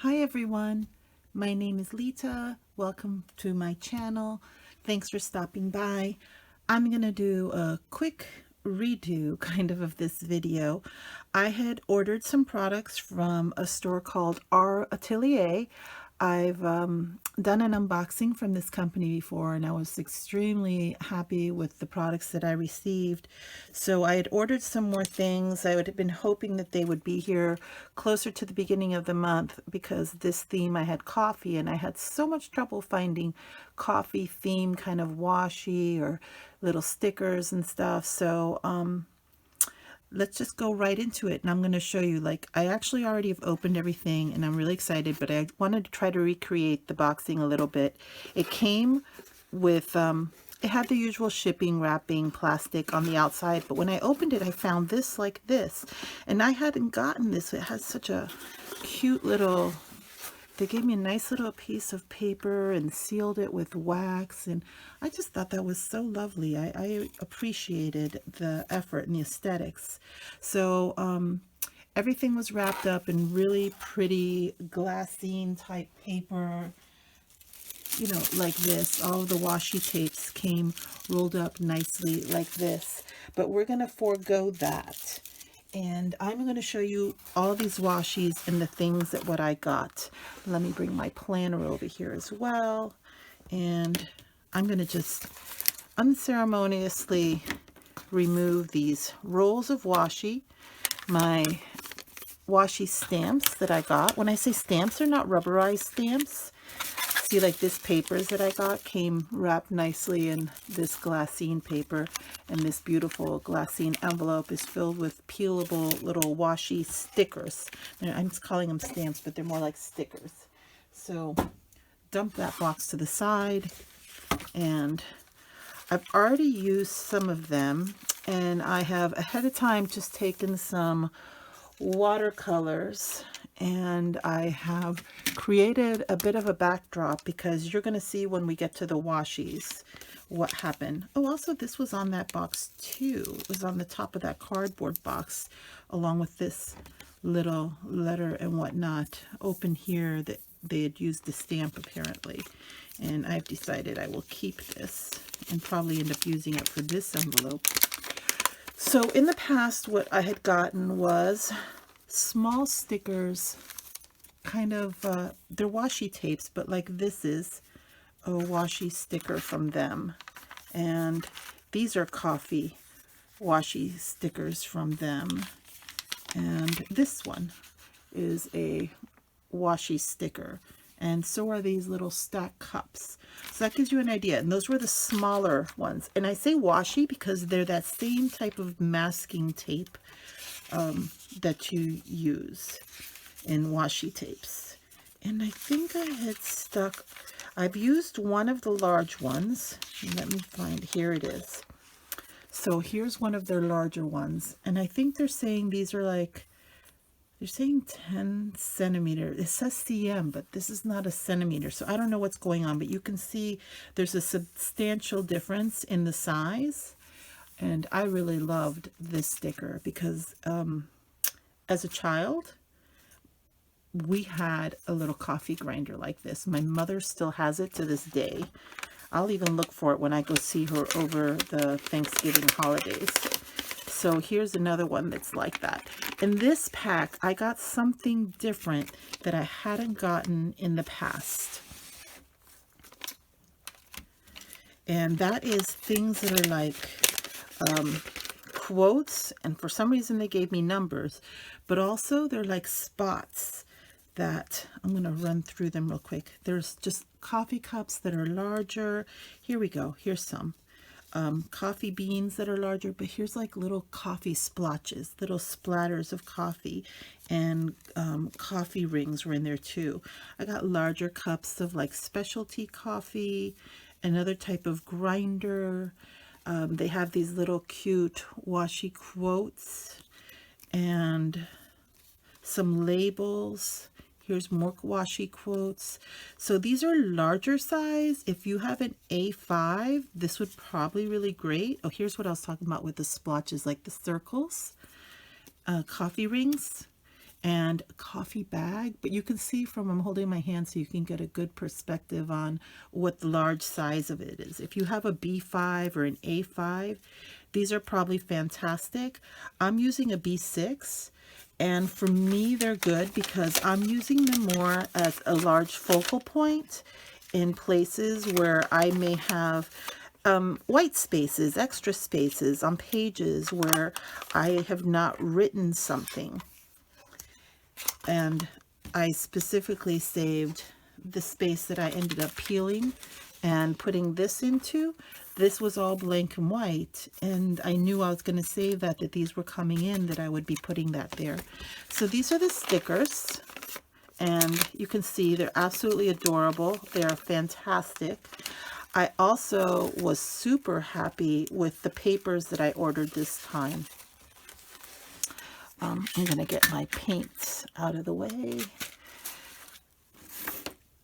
Hi everyone, my name is Lita. Welcome to my channel. Thanks for stopping by. I'm going to do a quick redo of this video. I had ordered some products from a store called R-Atelier. I've done an unboxing from this company before and I was extremely happy with the products that I received. So I had ordered some more things. I would have been hoping that they would be here closer to the beginning of the month because this theme I had coffee and I had so much trouble finding coffee theme kind of washi or little stickers and stuff. So let's just go right into it, and I'm going to show you, like, I actually already have opened everything and I'm really excited, but I wanted to try to recreate the boxing a little bit. It came with it had the usual shipping wrapping plastic on the outside, but when I opened it I found this, like this, and I hadn't gotten this. It has such a cute little, they gave me a nice little piece of paper and sealed it with wax, and I just thought that was so lovely. I appreciated the effort and the aesthetics. So everything was wrapped up in really pretty glassine type paper, you know, like this. All of the washi tapes came rolled up nicely like this, but we're going to forego that. And I'm going to show you all these washies and the things that what I got. Let me bring my planner over here as well. And I'm going to just unceremoniously remove these rolls of washi, my washi stamps that I got. When I say stamps, they're not rubberized stamps. See, like this papers that I got came wrapped nicely in this glassine paper, and this beautiful glassine envelope is filled with peelable little washi stickers. I'm just calling them stamps, but they're more like stickers. So dump that box to the side, and I've already used some of them, and I have ahead of time just taken some watercolors and I have created a bit of a backdrop because you're going to see when we get to the washies what happened. Oh, also this was on that box too. It was on the top of that cardboard box along with this little letter and whatnot open here that they had used the stamp apparently, and I've decided I will keep this and probably end up using it for this envelope. So in the past, what I had gotten was small stickers, kind of, they're washi tapes, but like this is a washi sticker from them. And these are coffee washi stickers from them. And this one is a washi sticker. And so are these little stack cups. So that gives you an idea. And those were the smaller ones. And I say washi because they're that same type of masking tape that you use in washi tapes. And I think I had stuck, I've used one of the large ones. Let me find, here it is. So here's one of their larger ones. And I think they're saying these are like, they're saying 10 centimeters. It says cm, but this is not a centimeter. So I don't know what's going on, but you can see there's a substantial difference in the size. And I really loved this sticker because as a child, we had a little coffee grinder like this. My mother still has it to this day. I'll even look for it when I go see her over the Thanksgiving holidays. So here's another one that's like that. In this pack, I got something different that I hadn't gotten in the past. And that is things that are like quotes, and for some reason they gave me numbers, but also they're like spots that I'm going to run through them real quick. There's just coffee cups that are larger. Here we go. Here's some coffee beans that are larger, but here's like little coffee splotches, little splatters of coffee, and coffee rings were in there too. I got larger cups of like specialty coffee, another type of grinder. They have these little cute washi quotes and some labels. Here's more washi quotes. So these are larger size. If you have an A5, this would probably really great. Oh, here's what I was talking about with the splotches, like the circles, coffee rings. and a coffee bag. But you can see from, I'm holding my hand so you can get a good perspective on what the large size of it is. If you have a B5 or an A5, these are probably fantastic. I'm using a B6, and for me they're good because I'm using them more as a large focal point in places where I may have white spaces, extra spaces on pages where I have not written something. And I specifically saved the space that I ended up peeling and putting this into. This was all blank and white, and I knew I was going to save that these were coming in, that I would be putting that there. So these are the stickers, and you can see they're absolutely adorable. They're fantastic. I also was super happy with the papers that I ordered this time. I'm going to get my paints out of the way.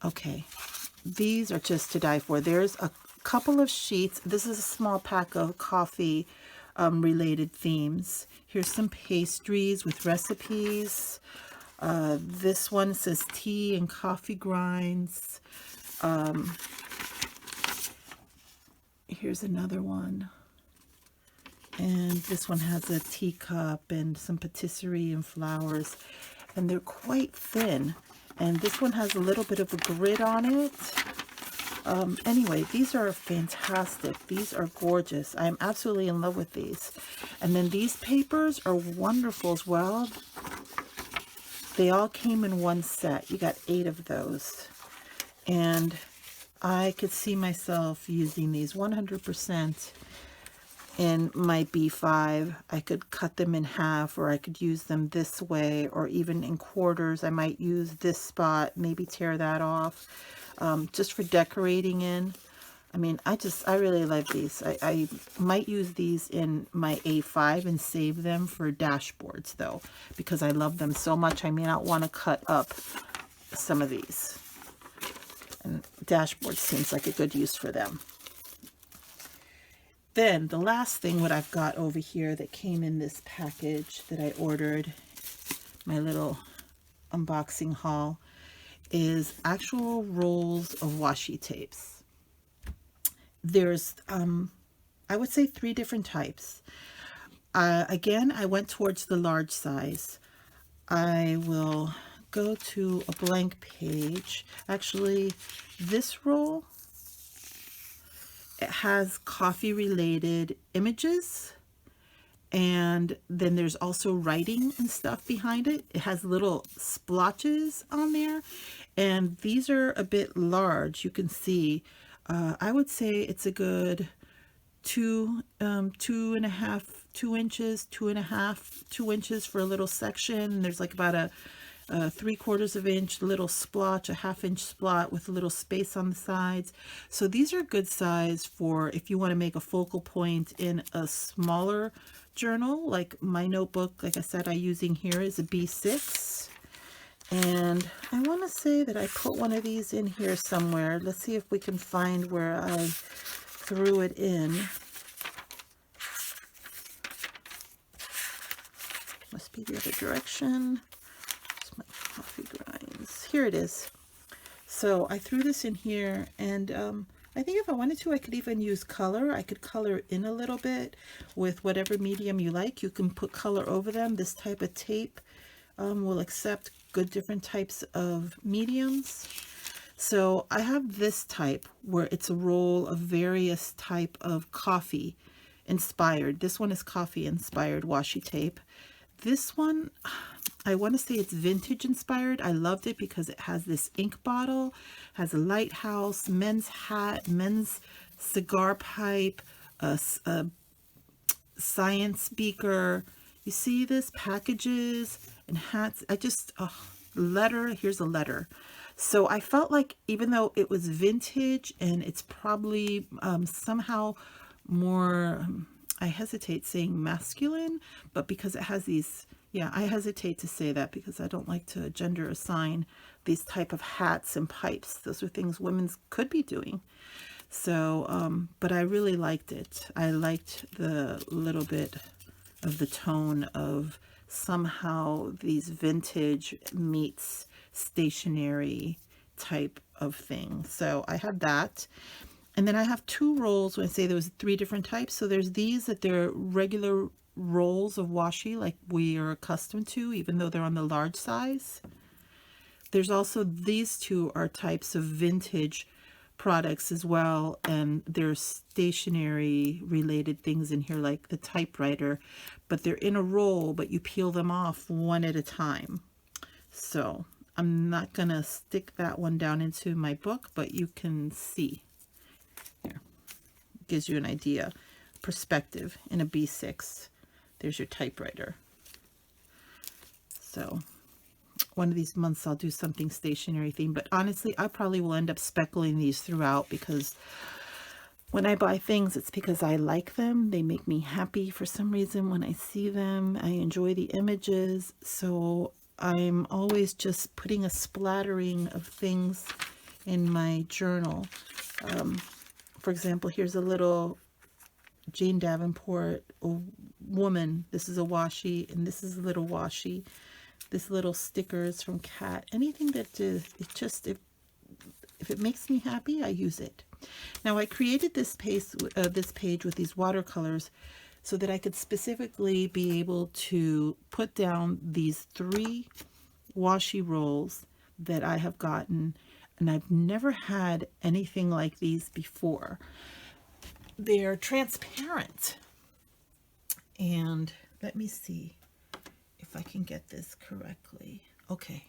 Okay, these are just to die for. There's a couple of sheets. This is a small pack of coffee related themes. Here's some pastries with recipes. This one says tea and coffee grinds. Here's another one. And this one has a teacup and some patisserie and flowers. And they're quite thin. And this one has a little bit of a grid on it. Anyway, these are fantastic. These are gorgeous. I'm absolutely in love with these. And then these papers are wonderful as well. They all came in one set. You got 8 of those. And I could see myself using these 100% in my B5. I could cut them in half, or I could use them this way, or even in quarters. I might use this spot, maybe tear that off, just for decorating in. I mean, I really love these. I might use these in my A5 and save them for dashboards though, because I love them so much. I may not want to cut up some of these. And dashboard seems like a good use for them. Then the last thing what I've got over here that came in this package that I ordered, my little unboxing haul, is actual rolls of washi tapes. There's, I would say 3 different types. Again, I went towards the large size. I will go to a blank page. Actually, this roll, it has coffee related images, and then there's also writing and stuff behind it. It has little splotches on there, and these are a bit large. You can see, I would say it's a good 2 inches, 2 inches for a little section. There's like about a 3/4 inch little splotch, a 1/2 inch splot with a little space on the sides. So these are good size for if you want to make a focal point in a smaller journal. Like my notebook, like I said, I'm using here is a B6. And I want to say that I put one of these in here somewhere. Let's see if we can find where I threw it in. Must be the other direction. It's my coffee grinds. Here it is. So I threw this in here, and I think if I wanted to, I could even use color. I could color in a little bit with whatever medium you like. You can put color over them. This type of tape will accept good different types of mediums. So I have this type where it's a roll of various type of coffee inspired. This one is coffee inspired washi tape. This one, I want to say it's vintage inspired. I loved it because it has this ink bottle, has a lighthouse, men's hat, men's cigar pipe, a science beaker. You see this? Packages and hats. Letter. Here's a letter. So I felt like even though it was vintage and it's probably somehow more, I hesitate saying masculine, but because it has these, yeah, I hesitate to say that because I don't like to gender assign these type of hats and pipes. Those are things women could be doing. So, but I really liked it. I liked the little bit of the tone of somehow these vintage meets stationery type of thing. So I have that. And then I have two rolls. When I say there was three different types, so there's these that they're regular rolls of washi like we are accustomed to, even though they're on the large size. There's also these two are types of vintage products as well, and there's stationery related things in here like the typewriter, but they're in a roll, but you peel them off one at a time. So I'm not gonna stick that one down into my book, but you can see here. Gives you an idea, perspective in a B6. There's your typewriter. So one of these months I'll do something stationery themed, but honestly I probably will end up speckling these throughout, because when I buy things it's because I like them. They make me happy for some reason when I see them. I enjoy the images, so I'm always just putting a splattering of things in my journal. For example, here's a little Jane Davenport woman. This is a washi, and this is a little washi. This little stickers from Cat. Anything that is, if it makes me happy, I use it. Now I created this page with these watercolors so that I could specifically be able to put down these 3 washi rolls that I have gotten, and I've never had anything like these before. They're transparent, and let me see if I can get this correctly. Okay,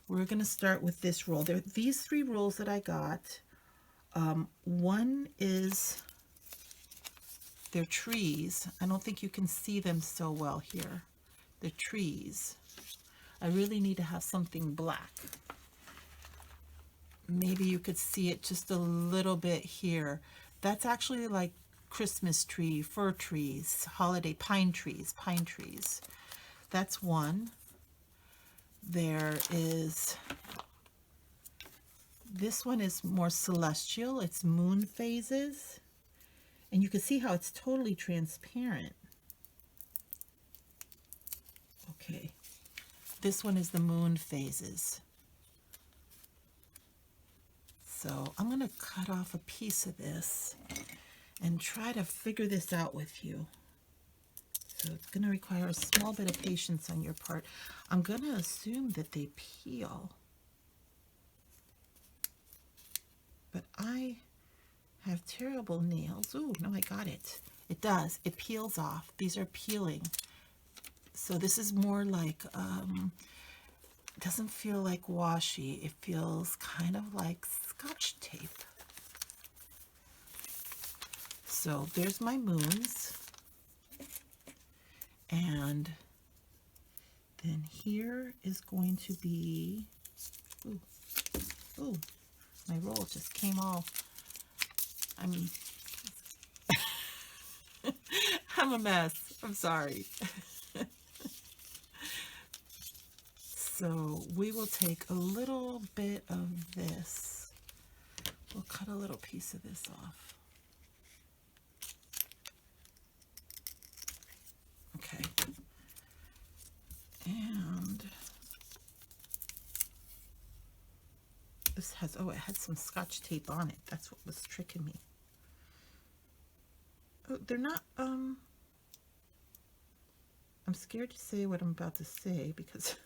we're going to start with this roll. There are these 3 rolls that I got. One is, they're trees. I don't think you can see them so well here. They're trees. I really need to have something black. Maybe you could see it just a little bit here. That's actually like Christmas tree, fir trees, holiday pine trees. That's one. There is, this one is more celestial. It's moon phases. And you can see how it's totally transparent. Okay. This one is the moon phases. So I'm going to cut off a piece of this and try to figure this out with you. So it's going to require a small bit of patience on your part. I'm going to assume that they peel. But I have terrible nails. Ooh, no, I got it. It does. It peels off. These are peeling. So this is more like, it doesn't feel like washi. It feels kind of like Scotch tape. So there's my moons. And then here is going to be, ooh, my roll just came all, I'm a mess. I'm sorry. So we will take a little bit of this. We'll cut a little piece of this off. Okay. And this has, oh, it had some Scotch tape on it. That's what was tricking me. Oh, they're not, I'm scared to say what I'm about to say, because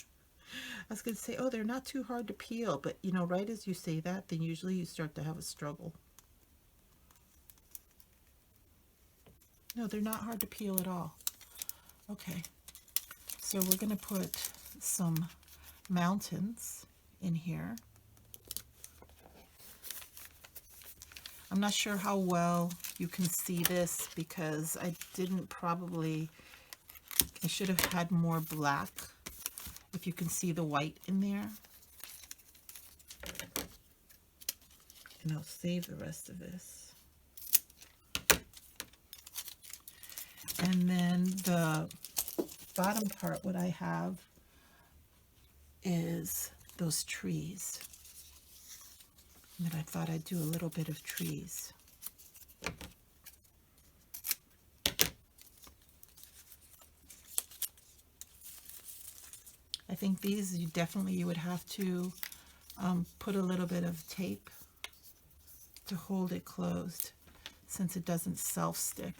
I was going to say, oh, they're not too hard to peel, but you know, right as you say that, then usually you start to have a struggle. No, they're not hard to peel at all. Okay, so we're going to put some mountains in here. I'm not sure how well you can see this because I didn't probably, I should have had more black. If you can see the white in there. And I'll save the rest of this. And then the bottom part, what I have is those trees. And I thought I'd do a little bit of trees. I think these you would have to put a little bit of tape to hold it closed since it doesn't self-stick.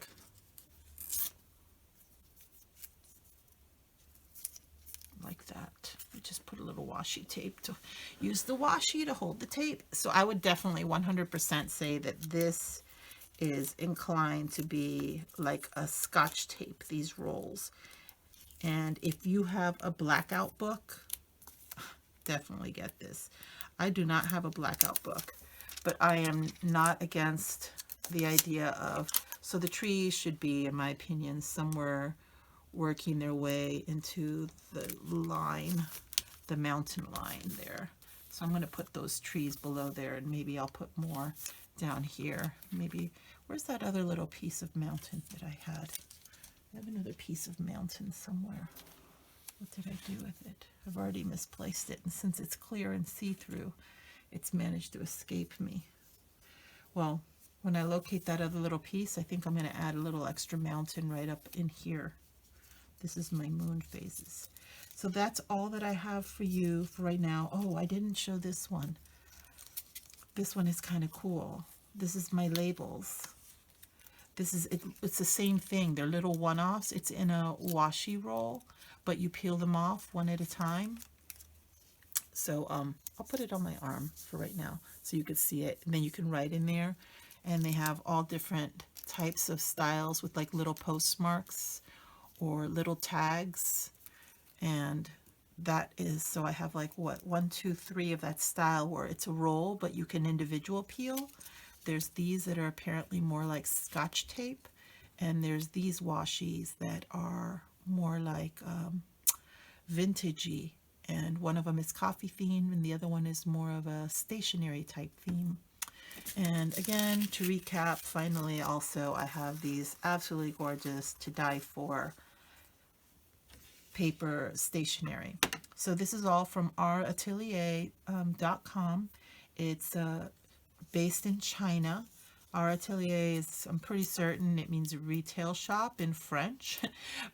Like that. You just put a little washi tape to use the washi to hold the tape. So I would definitely 100% say that this is inclined to be like a Scotch tape, these rolls. And if you have a blackout book, definitely get this. I do not have a blackout book, but I am not against the idea of, so the trees should be, in my opinion, somewhere working their way into the line, the mountain line there. So I'm going to put those trees below there, and maybe I'll put more down here. Maybe, where's that other little piece of mountain that I had? I have another piece of mountain somewhere. What did I do with it? I've already misplaced it, and since it's clear and see-through, it's managed to escape me. Well, when I locate that other little piece, I think I'm going to add a little extra mountain right up in here. This is my moon phases. So that's all that I have for you for right now. Oh, I didn't show this one. This one is kind of cool. This is my labels. This is it, it's the same thing. They're little one-offs. It's in a washi roll, but you peel them off one at a time. So I'll put it on my arm for right now so you can see it. And then you can write in there. And they have all different types of styles with like little postmarks or little tags. And that is, so I have like what, 1, 2, 3 of that style where it's a roll, but you can individual peel. There's these that are apparently more like Scotch tape. And there's these washis that are more like vintagey. And one of them is coffee themed and the other one is more of a stationery type theme. And again, to recap, finally also I have these absolutely gorgeous to die for paper stationery. So this is all from R-Atelier.com. It's based in China. R-Atelier is, I'm pretty certain it means retail shop in French,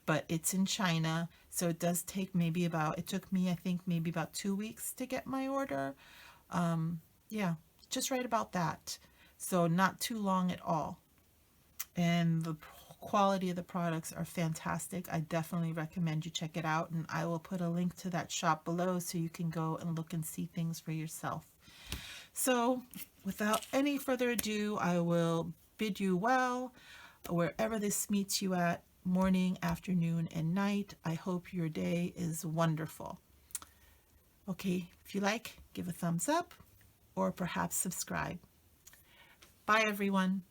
but it's in China. So it does take maybe about, it took me, I think, maybe about 2 weeks to get my order. Yeah, just right about that. So not too long at all. And the quality of the products are fantastic. I definitely recommend you check it out, and I will put a link to that shop below so you can go and look and see things for yourself. So without any further ado, I will bid you well wherever this meets you at, morning, afternoon, and night. I hope your day is wonderful. Okay, if you like, give a thumbs up or perhaps subscribe. Bye everyone.